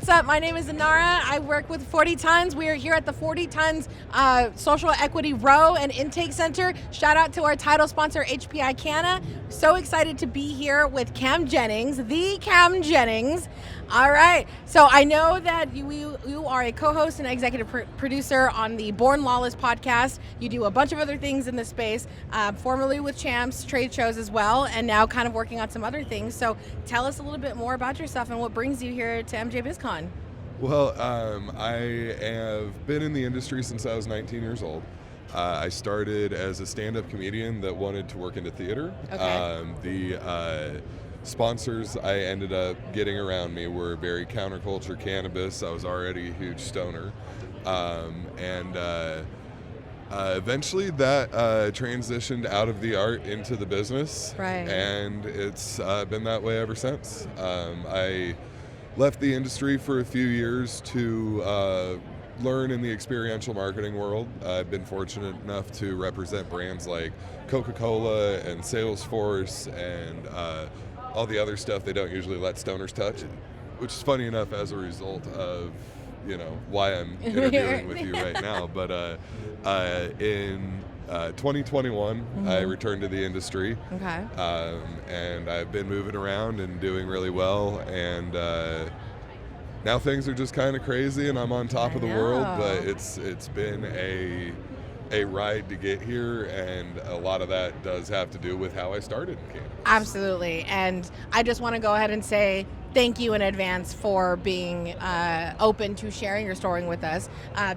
What's up? My name is Inara. I work with 40 Tons. We are here at the 40 Tons Social Equity Row and Intake Center. Shout out to our title sponsor, HPI Canna. So excited to be here with Cam Jennings, the Cam Jennings. All right. So I know that you are a co-host and executive producer on the Born Lawless podcast. You do a bunch of other things in this space, formerly with Champs trade shows as well, and now kind of working on some other things. So tell us a little bit more about yourself and what brings you here to MjBizCon. Well, I have been in the industry since I was 19 years old. I started as a stand-up comedian that wanted to work into theater. Okay. The sponsors I ended up getting around me were very counterculture cannabis. I was already a huge stoner. Eventually that transitioned out of the art into the business. Right. And it's been that way ever since. I left the industry for a few years to learn in the experiential marketing world. I've been fortunate enough to represent brands like Coca-Cola and Salesforce and all the other stuff they don't usually let stoners touch, which is funny enough as a result of, why I'm interviewing with you right now. But in 2021, I returned to the industry. Okay. And I've been moving around and doing really well. And now things are just kind of crazy, and I'm on top of the world. But it's been a ride to get here, and a lot of that does have to do with how I started in cannabis. Absolutely. And I just want to go ahead and say thank you in advance for being open to sharing your story with us,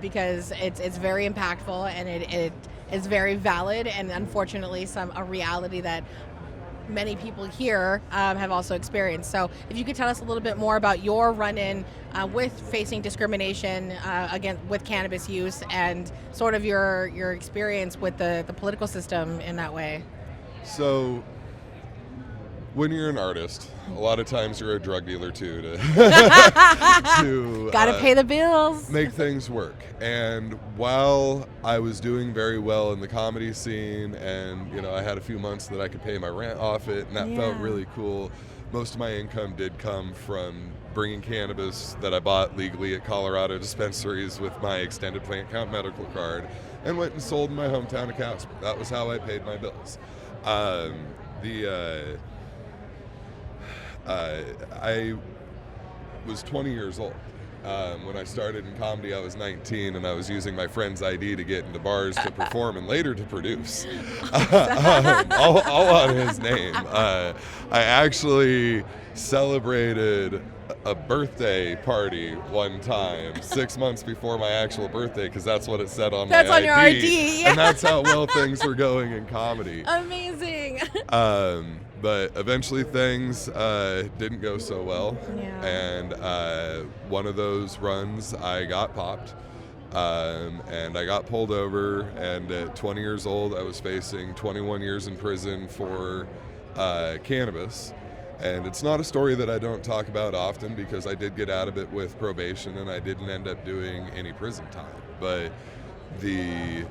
because it's very impactful, and it is very valid, and unfortunately a reality that many people here have also experienced. So if you could tell us a little bit more about your run-in with facing discrimination with cannabis use, and sort of your experience with the political system in that way. So when you're an artist, a lot of times you're a drug dealer too to gotta pay the bills, make things work. And while I was doing very well in the comedy scene, and I had a few months that I could pay my rent off it, and that felt really cool. Most of my income did come from bringing cannabis that I bought legally at Colorado dispensaries with my extended plant count medical card, and went and sold in my hometown of Casper. That was how I paid my bills. I was 20 years old. When I started in comedy, I was 19, and I was using my friend's ID to get into bars to perform and later to produce, all on his name. I actually celebrated a birthday party one time 6 months before my actual birthday, because that's what it said on my ID. That's on your ID, yeah. And that's how well things were going in comedy. Amazing. But eventually things didn't go so well. Yeah. And one of those runs, I got popped. And I got pulled over. And at 20 years old, I was facing 21 years in prison for cannabis. And it's not a story that I don't talk about often, because I did get out of it with probation, and I didn't end up doing any prison time. But the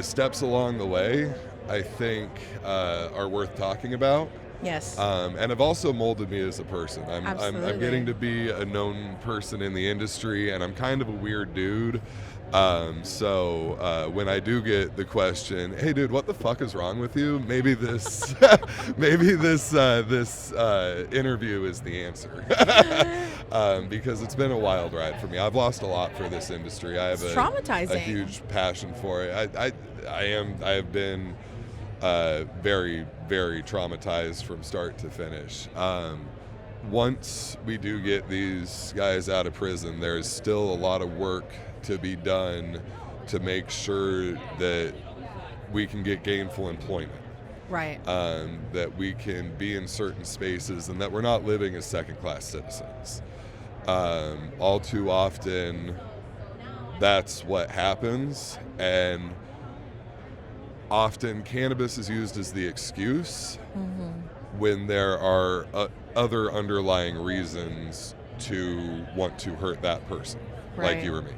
steps along the way, I think, are worth talking about. Yes. And have also molded me as a person. I'm getting to be a known person in the industry, and I'm kind of a weird dude. So when I do get the question, "Hey, dude, what the fuck is wrong with you?" Maybe this, this interview is the answer, because it's been a wild ride for me. I've lost a lot for this industry. I have a huge passion for it. I have been very, very traumatized from start to finish. Once we do get these guys out of prison, there's still a lot of work to be done to make sure that we can get gainful employment. Right. That we can be in certain spaces, and that we're not living as second-class citizens. All too often, that's what happens, and often cannabis is used as the excuse when there are other underlying reasons to want to hurt that person, like you or me.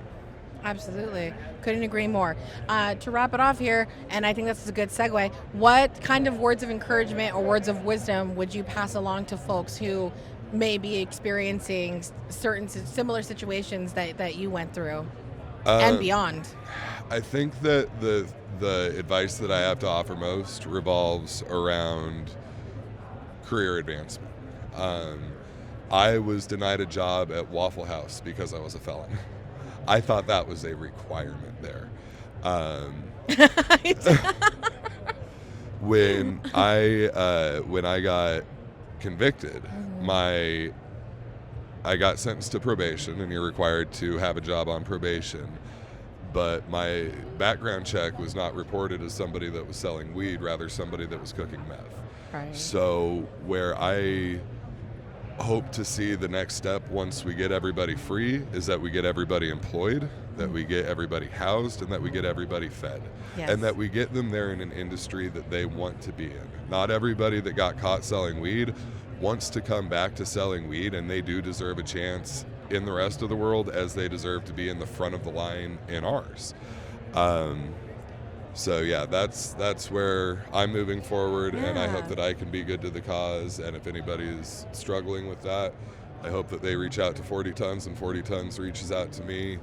Absolutely. Couldn't agree more. To wrap it off here, and I think this is a good segue, what kind of words of encouragement or words of wisdom would you pass along to folks who may be experiencing certain similar situations that you went through and beyond? I think that the advice that I have to offer most revolves around career advancement. I was denied a job at Waffle House because I was a felon. I thought that was a requirement there. When I got convicted, I got sentenced to probation, and you're required to have a job on probation. But my background check was not reported as somebody that was selling weed, rather somebody that was cooking meth. Right. So where I hope to see the next step once we get everybody free is that we get everybody employed, that we get everybody housed, and that we get everybody fed. Yes. And that we get them there in an industry that they want to be in. Not everybody that got caught selling weed wants to come back to selling weed, and they do deserve a chance in the rest of the world as they deserve to be in the front of the line in ours. So yeah, that's where I'm moving forward, and I hope that I can be good to the cause. And if anybody is struggling with that, I hope that they reach out to 40 Tons, and 40 Tons reaches out to me.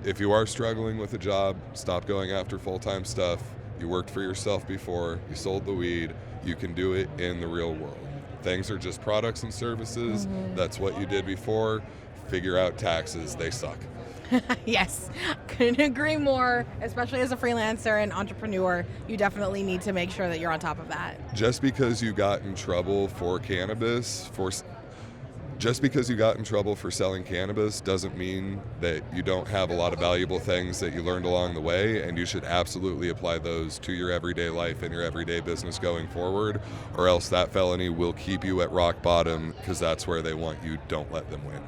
If you are struggling with a job, stop going after full-time stuff. You worked for yourself before, you sold the weed, you can do it in the real world. Things are just products and services. That's what you did before. Figure out taxes, they suck. Yes, couldn't agree more. Especially as a freelancer and entrepreneur, you definitely need to make sure that you're on top of that. Just because you got in trouble for selling cannabis doesn't mean that you don't have a lot of valuable things that you learned along the way, and you should absolutely apply those to your everyday life and your everyday business going forward, or else that felony will keep you at rock bottom, because that's where they want you. Don't let them win.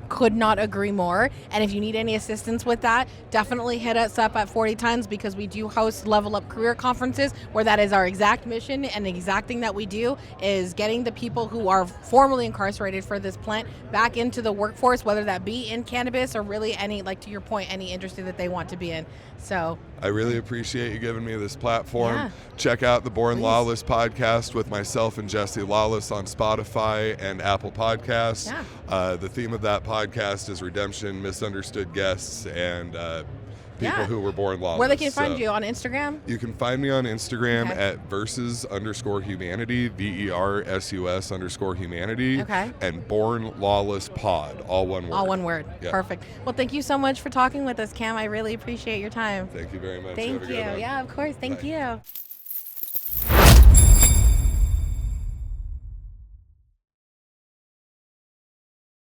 Could not agree more. And if you need any assistance with that, definitely hit us up at 40 Tons, because we do host Level Up Career Conferences, where that is our exact mission, and the exact thing that we do is getting the people who are formerly incarcerated for this plant back into the workforce, whether that be in cannabis or really any, like to your point, any industry that they want to be in. So I really appreciate you giving me this platform. Yeah. Check out the Born Please. Lawless podcast with myself and Jesse Lawless on Spotify and Apple Podcasts. Yeah. The theme of that podcast is redemption, misunderstood guests, and people who were born lawless. Where they can find you on Instagram? You can find me on Instagram Okay. at versus_humanity, VERSUS_humanity, and Born Lawless Pod, all one word. All one word. Yeah. Perfect. Well, thank you so much for talking with us, Cam. I really appreciate your time. Thank you very much. Thank Have a you. good one. Yeah, of course. Thank Bye. you.